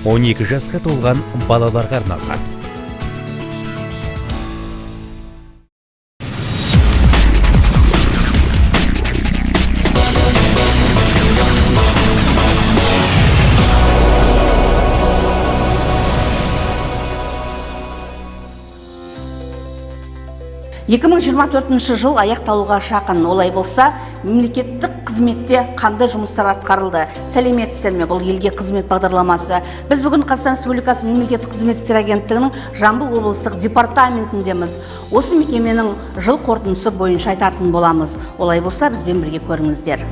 12 жасқа толған балаларға арналған. жыл аяқталуға жақын. Олай болса, мемлекеттік қызметте қандай жұмыстар атқарылды? Сәлеметсіздер ме? Бұл елге қызмет бағдарламасы. Біз бүгін Қазақстан Республикасы мемлекеттік қызмет істері агенттігінің Жамбыл облыстық департаментіндеміз. Осы мекеменің жыл қорытындысы бойынша айтатын боламыз. Олай болса, бізбен бірге көріңіздер.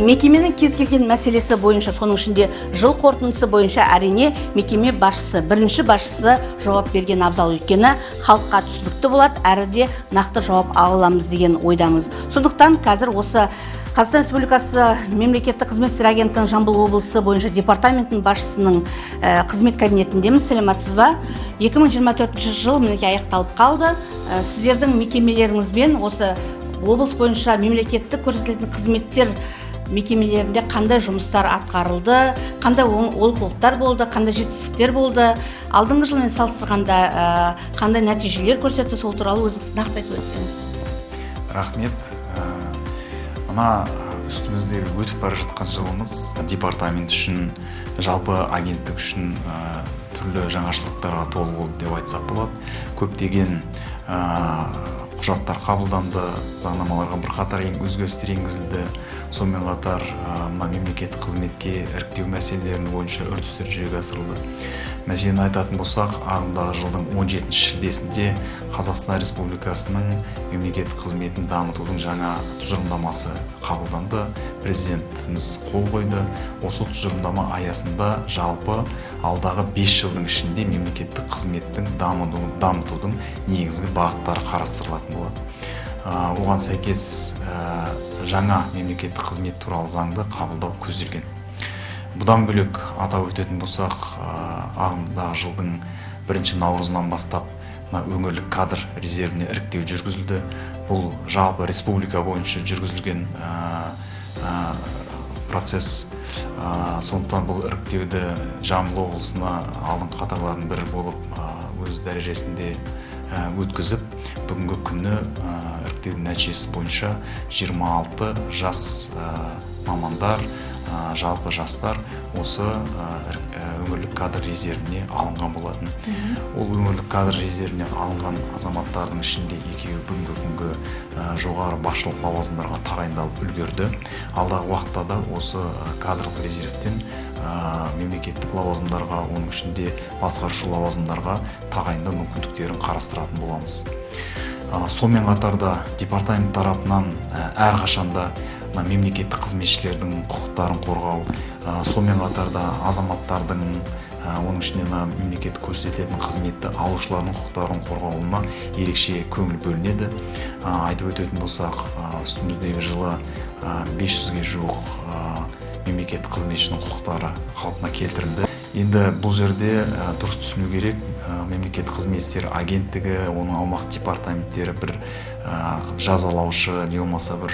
Мекеменің кез келген мәселесі бойынша, соның ішінде жыл қорытындысы бойынша әрине мекеме басшысы, бірінші басшысы жауап берген абзал, өйткені халыққа түсінікті болады, әрі де нақты жауап аламыз деген ойдамыз. Сондықтан қазір осы Қазақстан Республикасы мемлекеттік қызмет істері агенттігінің Жамбыл облысы бойынша департаментінің басшысының қызмет кабинетіндеміз. Сәлеметсіз ба? 2024 жыл мінекей аяқталып қалды. Сіздердің мекемелеріңізбен осы облыс бойынша мемлекеттік көрсетілетін қызметтер мекемелерінде қандай жұмыстар атқарылды, қандай олқылықтар болды, қандай жетістіктер болды, алдыңғы жылмен салыстырғанда қандай нәтижелер көрсетті, сол туралы өзіңіз нақты айтып өтсеңіз. Рахмет. Мына үстіміздегі өтіп бара жатқан жылымыз департамент үшін, жалпы агенттік үшін түрлі жаңашылдықтарға толы болды деп айтсақ болады. Көптеген құжаттар қабылданды, заңнамаларға бірқатар өзгерістер енгізілді. Сонымен қатар мына мемлекеттік қызметке іріктеу мәселелерінің бойынша үрдістер жүзеге асырылды. Мәселен айтатын болсақ, ағымдағы жылдың 17 шілдесінде Қазақстан Республикасының мемлекеттік қызметін дамытудың жаңа тұжырымдамасы қабылданды. Президентіміз қол қойды. Осы тұжырымдама аясында жалпы алдағы 5 жылдың ішінде мемлекеттік қызметтің дамытудың негізгі бағыттары қарастырылатын болады. Оған сәйкес жаңа мемлекеттік қызмет туралы заңды қабылдау көзделген. Бұдан бөлек атап өтетін болсақ, ағымдағы жылдың 1 наурызынан бастап өңірлік кадр резервіне іріктеу жүргізілді. Бұл жалпы республика бойынша жүргізілген процесс. Сондықтан бұл іріктеуді Жамбыл облысына алдыңғы қатарлардың бірі болып өз дәрежесінде өткізіп, бүгінгі күні іріктеудің нәтижесі бойынша 26 жас мамандар, жалпы жастар осы өңірлік кадр резервіне алынған болатын. Ол өңірлік кадр резервіне алынған азаматтардың ішінде екеуі бүгінгі күнгі жоғары басшылық лауазымдарға тағайындалып үлгерді. Алдағы уақытта да осы кадрлық резервтен мемлекеттік лауазымдарға, оның ішінде басқарушы лауазымдарға тағайындау мүмкіндіктерін қарастыратын боламыз. Сонымен қатарда департамент тарапынан әрқашанда мемлекеттік қызметшілердің құқықтарын қорғау, сонымен қатарда азаматтардың, оның ішінде мемлекеттік көрсетілетін қызметті алушылардың құқықтарын қорғауына ерекше көңіл бөлінеді. Айтып өтетін болсақ, үстіміздегі жылы 500-ге жуық мемлекеттік қызметшінің құқықтары қалпына келтірілді. Енді бұл жерде дұрыс түсіну керек, мемлекеттік қызмет істері агенттігі, оның аумақ департаменттері бір жазалаушы, не болмаса бір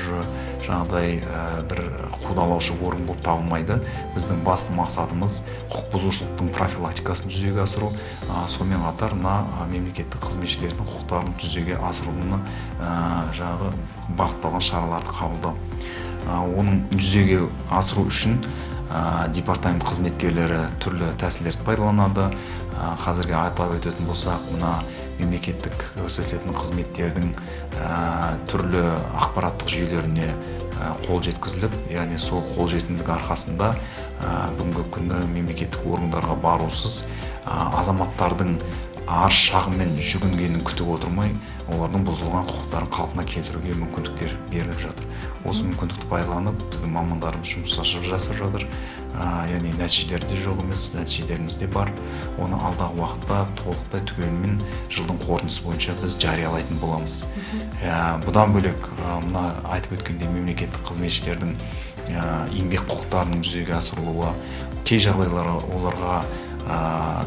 жаңағыдай бір қудалаушы орган болып табылмайды. Біздің басты мақсатымыз құқық бұзушылықтың профилактикасын жүзеге асыру, сонымен қатар мемлекеттік қызметшілердің құқықтарын жүзеге асыруына жаңағы бағытталған шараларды қабылдау. Оның жүзеге асыру үшін департамент қызметкерлері түрлі тәсілдерді пайдаланады. Қазірге атап өтетін болсақ, мына мемлекеттік көрсетілетін қызметтердің түрлі ақпараттық жүйелеріне қол жеткізіліп, яғни сол қолжетімділік арқасында бүгінгі күні мемлекеттік органдарға барусыз азаматтардың арыз шағыммен жүгінгенін күтіп отырмай, олардың бұзылған құқықтарын қалпына келтіруге мүмкіндіктер беріліп жатыр. Осы мүмкіндікті пайдаланып, біздің мамандарымыз жұмыс жасап жатыр. Яғни нәтижелері де жоқ емес, нәтижелеріміз де бар. Оны алдағы уақытта толықтай түгелімен жылдың қорытындысы бойынша біз жариялайтын боламыз. Бұдан бөлек, мына айтып өткендей мемлекеттік қызметшілердің еңбек құқықтарының жүзеге асырылуы, кей жағдайлар оларға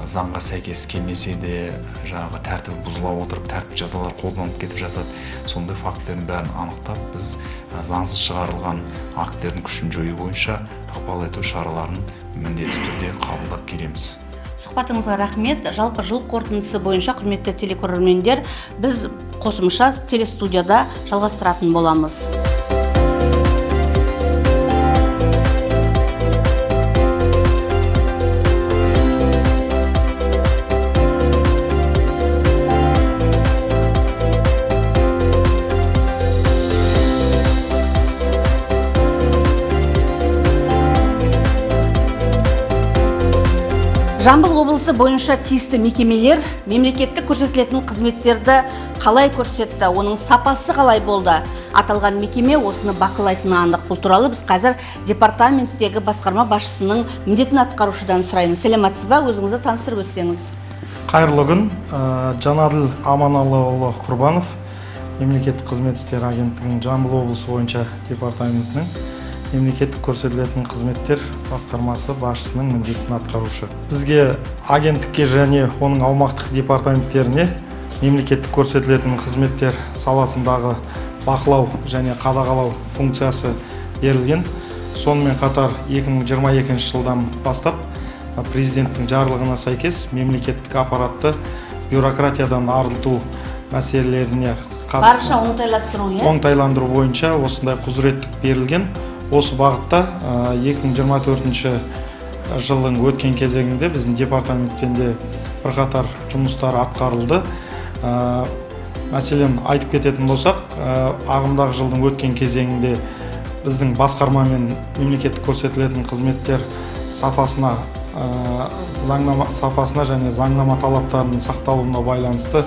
заңға сәйкес келмесе де жаңағы тәртібі бұзыла отырып тәртіп жазалар қолданылып кетіп жатады. Сондай фактілердің бәрін анықтап, біз заңсыз шығарылған актілердің күшін жою бойынша ықпал ету шараларын міндетті түрде қабылдап келеміз. Сұхбатыңызға рахмет. Жалпы жыл қорытындысы бойынша, құрметті телекөрермендер, біз қосымша телестудияда жалғастыратын боламыз. Жамбыл облысы бойынша тиісті мекемелер мемлекеттік көрсетілетін қызметтерді қалай көрсетті, оның сапасы қалай болды? Аталған мекеме осыны бақылайтыны анық. Бұл туралы біз қазір департаменттегі басқарма басшысының міндетін атқарушыдан сұраймыз. Сәлеметсіз бе? Өзіңізді таныстырып өтсеңіз. Қайырлы күн. Жанаділ Аманалыұлы Құрбанов, мемлекеттік қызмет істері агенттігінің Жамбыл облысы бойынша департаментінің мемлекеттік көрсетілетін қызметтер басқармасы басшысының міндетін атқарушы. Бізге агенттікке және оның аумақтық департаменттеріне мемлекеттік көрсетілетін қызметтер саласындағы бақылау және қадағалау функциясы берілген. Сонымен қатар 2022 жылдан бастап президенттің жарлығына сәйкес мемлекеттік аппаратты бюрократиядан арылту мәселелеріне барынша оңтайландыру бойынша осындай құзыреттік берілген. Осы бағытта 2024 жылдың өткен кезеңінде біздің департаменттен де бірқатар жұмыстар атқарылды. Мәселен, айтып кететін болсақ, ағымдағы жылдың өткен кезеңінде біздің басқарма мен мемлекеттік көрсетілетін қызметтер сапасына және заңнама талаптарының сақталуына байланысты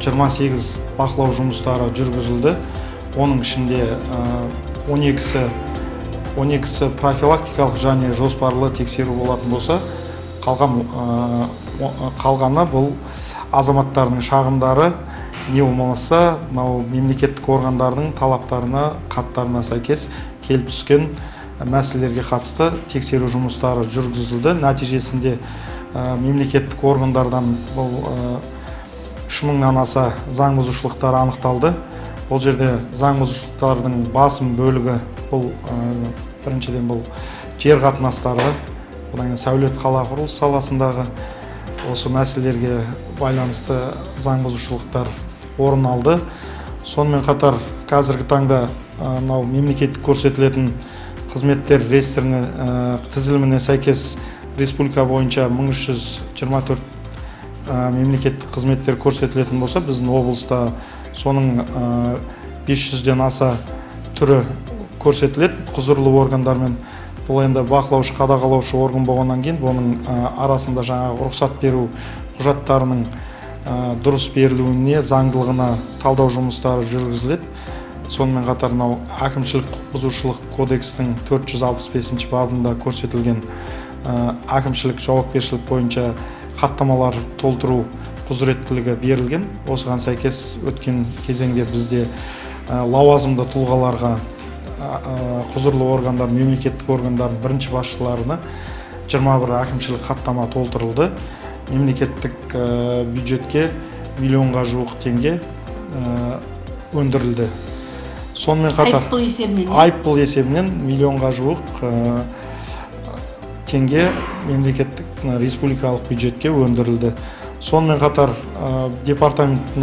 28 бақылау жұмыстары жүргізілді. Оның ішінде 12-сі профилактикалық және жоспарлы тексеру болатын болса, қалғаны бұл азаматтардың шағымдары не болмаса, мемлекеттік органдардың талаптарына, хаттарына сәйкес келіп түскен мәселелерге қатысты тексеру жұмыстары жүргізілді. Нәтижесінде мемлекеттік органдардан бұл 3000-нан аса заң бұзушылықтар анықталды. Бұл жерде заң бұзушылықтардың басым бөлігі бұл біріншіден бұл жер қатынастары, одан кейін сәулет қала құрылыс саласындағы осы мәселелерге байланысты заң бұзушылықтар орын алды. Сонымен қатар қазіргі таңда мемлекеттік көрсетілетін қызметтер реестріне тізіліміне сәйкес республика бойынша 1324 мемлекеттік қызметтер көрсетілетін болса, біздің облыста соның 500-ден аса түрі көрсетіледі құзырлы органдармен. Бұл енді бақылаушы, қадағалаушы орган болғаннан кейін, бұның арасында жаңағы рұқсат беру құжаттарының дұрыс берілуіне, заңдылығына талдау жұмыстары жүргізіледі. Сонымен қатар әкімшілік құқық бұзушылық кодекстің 465 бабында көрсетілген әкімшілік жауапкершілік бойынша хаттамалар толтыру құзыреттілігі берілген. Осыған сәйкес өткен кезеңде бізде лауазымды тұлғаларға құзырлы органдар, мемлекеттік органдардың бірінші басшыларына 21 әкімшілік хаттама толтырылды. Мемлекеттік бюджетке миллионға жуық теңге өндірілді. Сонымен қатар айыппұл есебінен миллионға жуық теңге мемлекеттік республикалық бюджетке өндірілді. Сонымен қатар департамент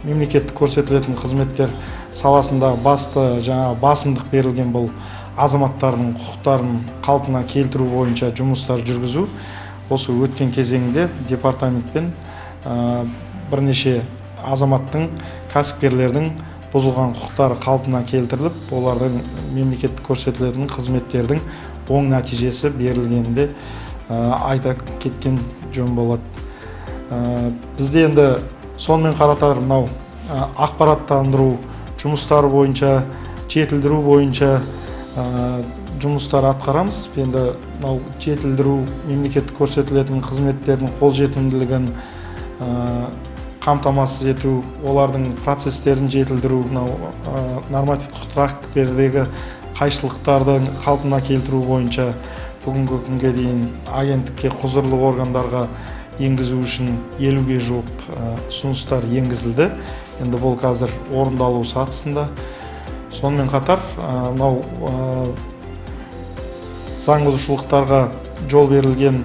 мемлекеттік көрсетілетін қызметтер саласында басымдық берілген бұл азаматтардың құқықтарын қалпына келтіру бойынша жұмыстар жүргізу. Осы өткен кезеңде департаментпен бірнеше азаматтың, кәсіпкерлердің бұзылған құқықтары қалпына келтіріліп, олардың мемлекеттік көрсетілетін қызметтердің оң нәтижесі берілгенде айта кеткен жөн болады. Бізде енді сонымен қатар ақпараттандыру жұмыстары бойынша, жетілдіру бойынша жұмыстар атқарамыз. Енді жетілдіру, мемлекеттік көрсетілетін қызметтердің қолжетімділігін қамтамасыз ету, олардың процестерін жетілдіру, нормативтік құқықтық актілердегі қайшылықтарды қалпына келтіру бойынша бүгінгі күнге дейін агенттікке құзырлы органдарға енгізу үшін 50-ге жуық ұсыныстар енгізілді. Енді бұл қазір орындалу сатысында. Сонымен қатар мынау заң бұзушылықтарға жол берілген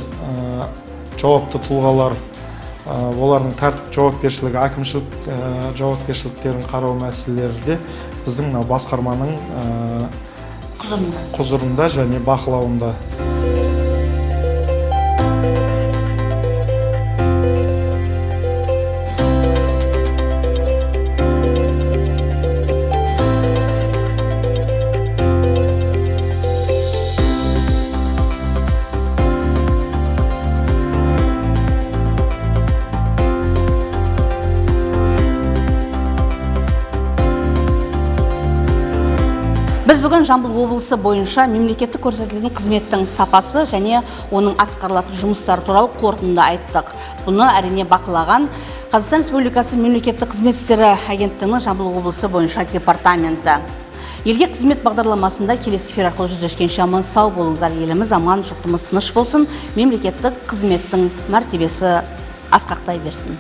жауапты тұлғалар, олардың тәртіп жауапкершілігі, әкімшілік жауапкершіліктерін қарау мәселелері де біздің басқарманың құзырында және бақылауында. Біз бүгін Жамбыл облысы бойынша мемлекеттік көрсетілген қызметтің сапасы және оның атқарылатын жұмыстары туралы қорытынды айттық. Бұны әрине бақылаған Қазақстан Республикасы мемлекеттік қызмет істері агенттігінің Жамбыл облысы бойынша департаменті. Елге қызмет бағдарламасында келесі эфир арқылы жүздескенше аман сау болыңыздар. Еліміз аман, жұртымыз тыныш болсын, мемлекеттік қызметтің мәртебесі асқақтай берсін.